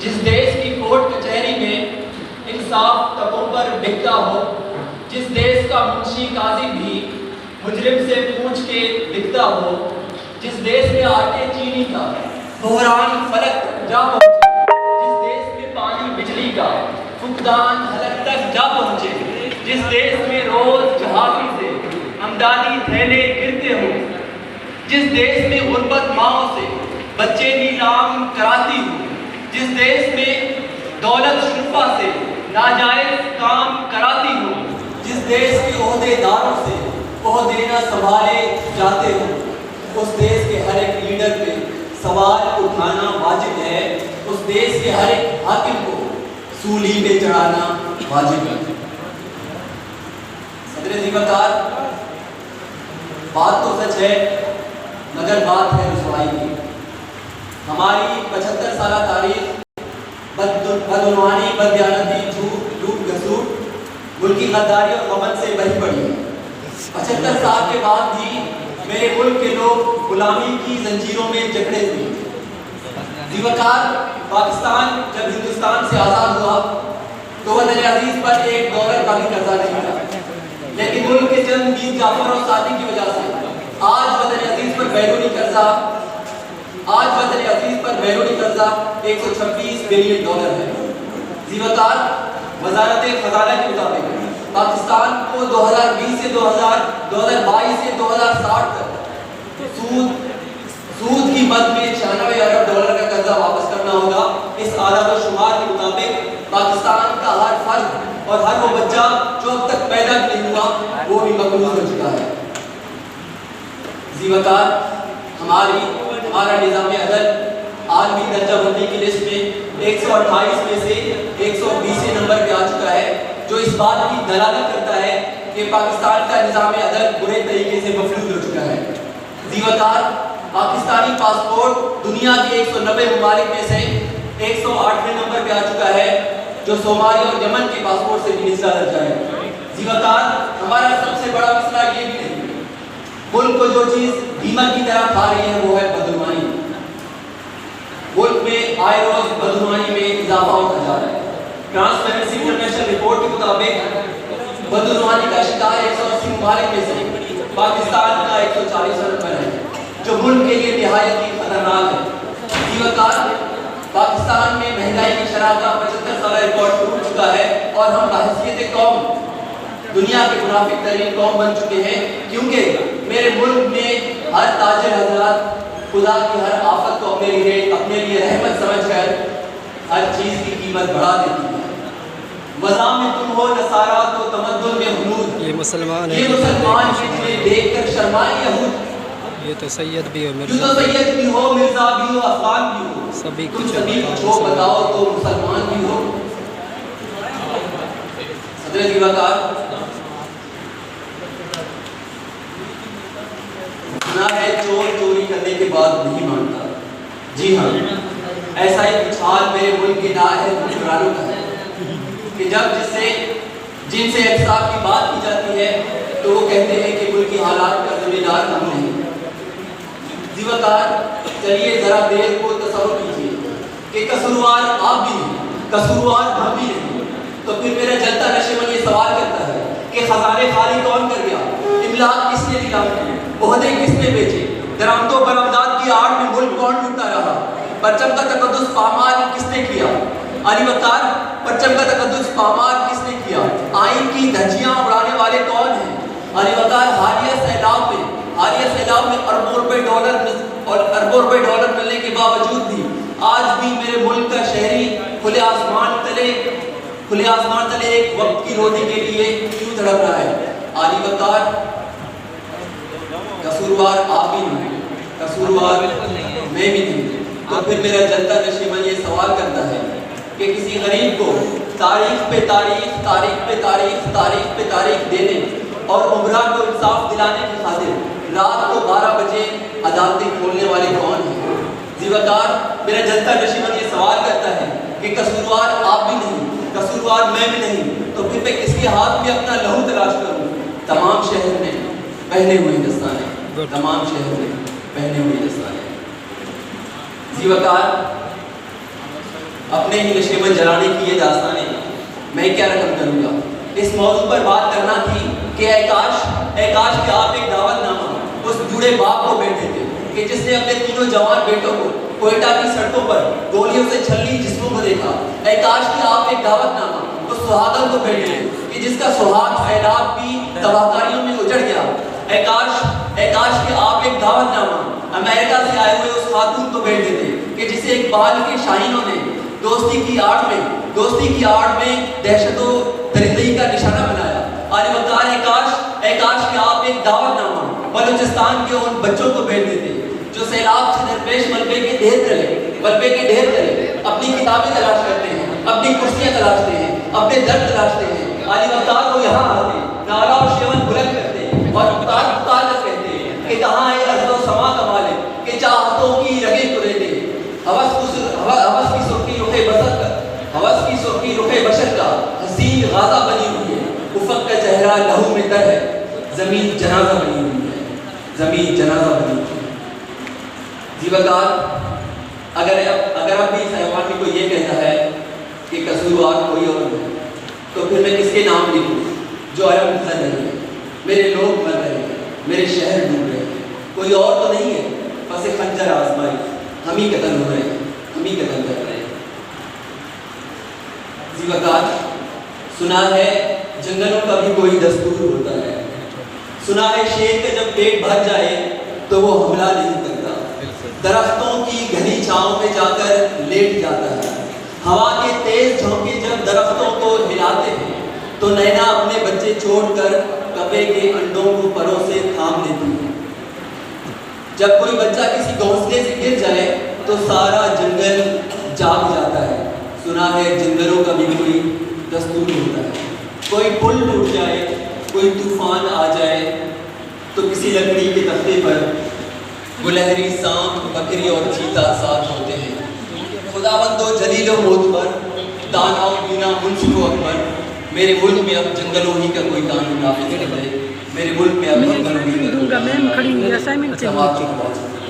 جس دیش کی کورٹ کچہری میں انصاف تقوں پر بکتا ہو، جس دیش کا منشی قاضی بھی مجرم سے پوچھ کے لکھتا ہو، جس دیش میں آٹے چینی کا بحران فلک تک جا پہنچے، جس دیش میں پانی بجلی کا فقدان حلق تک جا پہنچے، جس دیش میں روز جہازی سے امدادی تھیلے گرتے ہوں، جس دیش میں غربت ماؤں سے بچے نیلام کراتی ہوں، جس دیش میں دولت شرفا سے ناجائز کام کراتی ہوں، جس دیش کے عہدے داروں سے عہدے نہ سنبھالے جاتے ہوں، اس دیش کے ہر ایک لیڈر پہ سوال اٹھانا واجب ہے، اس دیش کے ہر ایک حاکم کو سولی پہ چڑھانا واجب ہے۔ صدر ذیوکار، بات تو سچ ہے مگر بات ہے رسوائی کی۔ ہماری 75 سالہ تاریخ بدعنوانی، بددیانتی، جھوٹ، لوٹ گھسوٹ، ملکی غداری اور غبن سے بھری پڑی ہے۔ 75 سال کے بعد بھی میرے ملک کے لوگ غلامی کی زنجیروں میں جکڑے ہوئے ہیں۔ ذیوکار، پاکستان جب ہندوستان سے آزاد ہوا تو وطن عزیز پر ایک ڈالر کا بھی قرضہ نہیں تھا، لیکن ملک کے چند میر جعفر اور سعدی کی وجہ سے آج وطن عزیز پر بیرونی قرضہ 126 بلین ڈالر ہے۔ ذیوکار، وزارت خزانہ کے مطابق پاکستان کو 2020 سے 2022 سے 2060 تک سود کی مد میں 96 ارب ڈالر کا قرضہ واپس کرنا ہوگا۔ اس اعداد و شمار کے مطابق پاکستان کا ہر فرد اور ہر وہ بچہ جو اب تک پیدا نہیں ہوا وہ بھی مقروض ہو چکا ہے۔ ذیوکار، ہمارا نظام عدل عالمی درجہ بندی کی لسٹ میں 128 میں سے 120 نمبر پہ آ چکا ہے، جو اس بات کی دلالت کرتا ہے کہ پاکستان کا نظام عدل برے طریقے سے مفلوج ہو چکا ہے۔ ذیوکار، پاکستانی پاسپورٹ دنیا کے 190 ممالک میں سے 108ویں نمبر پہ آ چکا ہے، جو صومالیہ اور یمن کے پاسپورٹ سے بھی نچلا درجہ ہے۔ ذیوکار، ہمارا سب سے بڑا مسئلہ یہ بھی نہیں، ملک کو جو چیز دیمک کی طرح کھا رہی ہے وہ ہے بدعنوانی۔ ملک میں آئے روز بدعنوانی میں اضافہ ہوتا جا رہا ہے۔ ٹرانسپیرنسی انٹرنیشنل رپورٹ کے مطابق بدعنوانی کا شکار 180 ممالک میں سے پاکستان کا 140 نمبر ہے، جو ملک کے لیے نہایت ہی خطرناک ہے۔ ذیوکار، پاکستان میں مہنگائی کی شرح کا 75 سالہ ریکارڈ ٹوٹ چکا ہے اور ہم بحیثیت قوم دنیا کے منافق ترین قوم بن چکے ہیں، کیونکہ میرے ملک میں ہر تاجر حضرات خدا کی ہر آفت کو اپنے لیے رحمت سمجھ کر ہر چیز کی قیمت بڑھا دیتی ہے۔ وضع میں تم ہو نصارہ تو تمدن میں ہنود، یہ مسلمان تمہیں دیکھ کر شرمائے یہود، یہ تو سید بھی ہو مرزا بھی ہو افغان بھی ہو، سبھی تم سبھی کچھ ہو بتاؤ تو مسلمان بھی ہو۔ صدر ذیوکار، سنا ہے چور چوری کرنے کے بعد نہیں مانتا۔ جی ہاں، ایسا ایک حال میرے ملک کے نااہل حکمرانوں کا ہے کہ جب جن سے احتساب کی بات کی جاتی ہے تو وہ کہتے ہیں کہ ملک کی حالات کا ذمہ دار ہم نہیں۔ ذیوکار، چلیے ذرا دیر کو تصور کیجیے کہ قصوروار آپ بھی نہیں، قصوروار ہم بھی نہیں، تو پھر میرا جلتا نشیمن یہ سوال کرتا ہے کہ خزانے خالی کون کر گیا؟ املاک کس نے نیلام کی؟ عہدے کس نے بیچے؟ درآمد و برآمدات کی آڑ میں ملک کون لوٹتا رہا؟ پرچم کا تقدس پامال کس نے کیا؟ علی وقار، پرچم کا تقدس پامال کس نے کیا؟ آئین کی دھجیاں اڑانے والے کون ہیں؟ علی وقار، حالیہ سیلاب میں اربوں روپے ڈالر ملنے کے باوجود بھی آج بھی میرے ملک کا شہری کھلے آسمان تلے ایک وقت کی روٹی کے لیے کیوں تڑپ رہا ہے؟ علی وقار، قصوروار آپ بھی نہیں، قصوروار میں بھی نہیں، تو پھر میرا جلتا نشیمن یہ سوال کرتا ہے کہ کسی غریب کو تاریخ پہ تاریخ دینے اور عمران کو انصاف دلانے کی خاطر رات کو 12 بجے عدالتیں کھولنے والے کون ہیں؟ ذیوکار، میرا جلتا نشیمن یہ سوال کرتا ہے کہ قصوروار آپ بھی نہیں، قصوروار میں بھی نہیں، تو پھر میں کس کے ہاتھ میں اپنا لہو تلاش کروں؟ تمام شہر میں پہنے ہوئے دستانے، تمام شہر میں پہنے ہوئے دستانے۔ ذیوکار، اپنے ہی نشے میں جلانے کی یہ داستانیں میں کیا رقم کروں گا۔ اس موضوع پر بات کرنا تھی کہ اے کاش کہ آپ ایک دعوت نامہ اس بوڑھے باپ کو بیٹھے تھے کہ جس نے اپنے تینوں جوان بیٹوں کو کوئٹہ کی سڑکوں پر گولیوں سے چھلنی جسموں کو دیکھا۔ اے کاش کہ آپ ایک دعوت نامہ اس سہاگن کو بیٹھے تھے کہ جس کا سہاگ سیلاب کی تباہکاریوں میں اجڑ گیا۔ اے کاش کہ آپ ایک دعوت نامہ امریکہ سے آئے ہوئے اس خاتون کو بیٹھے تھے کہ جسے اقبال کے شاہینوں نے دوستی کی آڑ میں دہشت و درندگی کا نشانہ بنایا۔ آل وقار اے کاش کہ آپ ایک دعوت نامہ بلوچستان کے ان بچوں کو بیٹھتے تھے جو سیلاب سے درپیش ملبے کے ڈھیر تلے اپنی کتابیں تلاش کرتے ہیں، اپنی کرسیاں تلاشتے ہیں، اپنے درد تلاشتے ہیں۔ آل وقار کو یہاں آتے نعرہ و شیون بلند کرتے اور پکار کر کہتے ہیں کہ کہاں ہے ارض و سما کا مالک کہ چاہتوں کی رگیں کریدے۔ ہوس کی سرخی رخ بشر کا حسین غازہ بنی ہوئی ہے، افق کا چہرہ لہو میں تر ہے، زمین جنازہ بنی ہوئی ہے۔ جی وقار اگر اب بھی اس حیوان میں کوئی یہ کہتا ہے کہ قصوروار کوئی اور ہے تو پھر میں کس کے نام لکھوں جو علم گزر رہے ہیں، میرے لوگ مر رہے ہیں، میرے شہر ڈوب رہے ہیں، کوئی اور تو نہیں ہے بس ایک خنجر آزمائی، ہم ہی قتل ہو رہے ہیں، ہم ہی قتل کر رہے ہیں۔ جی وقار سنا ہے جنگلوں کا بھی کوئی دستور ہوتا ہے، سنا ہے شیر کا جب پیٹ بھر جائے تو وہ حملہ نہیں کرتا، درختوں کی گھنی چھاؤں میں جا کر لیٹ جاتا ہے، ہوا کے تیز جھونکے جب درختوں کو ہلاتے ہیں تو نینا اپنے بچے چھوڑ کر کبے کے انڈوں کو پروں سے تھام لیتی ہے، جب کوئی بچہ کسی گھونسلے سے گر جائے تو سارا جنگل جاگ جاتا ہے، سنا ہے جنگلوں کا بھی کوئی دستور ہوتا ہے، کوئی پل ٹوٹ جائے، کوئی طوفان آ جائے تو کسی لکڑی کے تختے پر گلہری سانپ بکری اور چیتا ساتھ ہوتے ہیں۔ خداوند و جلیل و معتبر، دانا و بینا منصف و اکبر، میرے ملک میں اب جنگلوں ہی کا کوئی قانون نافذ کر دے، میرے ملک میں اب جنگلوں ہی کا کوئی قانون نافذ کر دے۔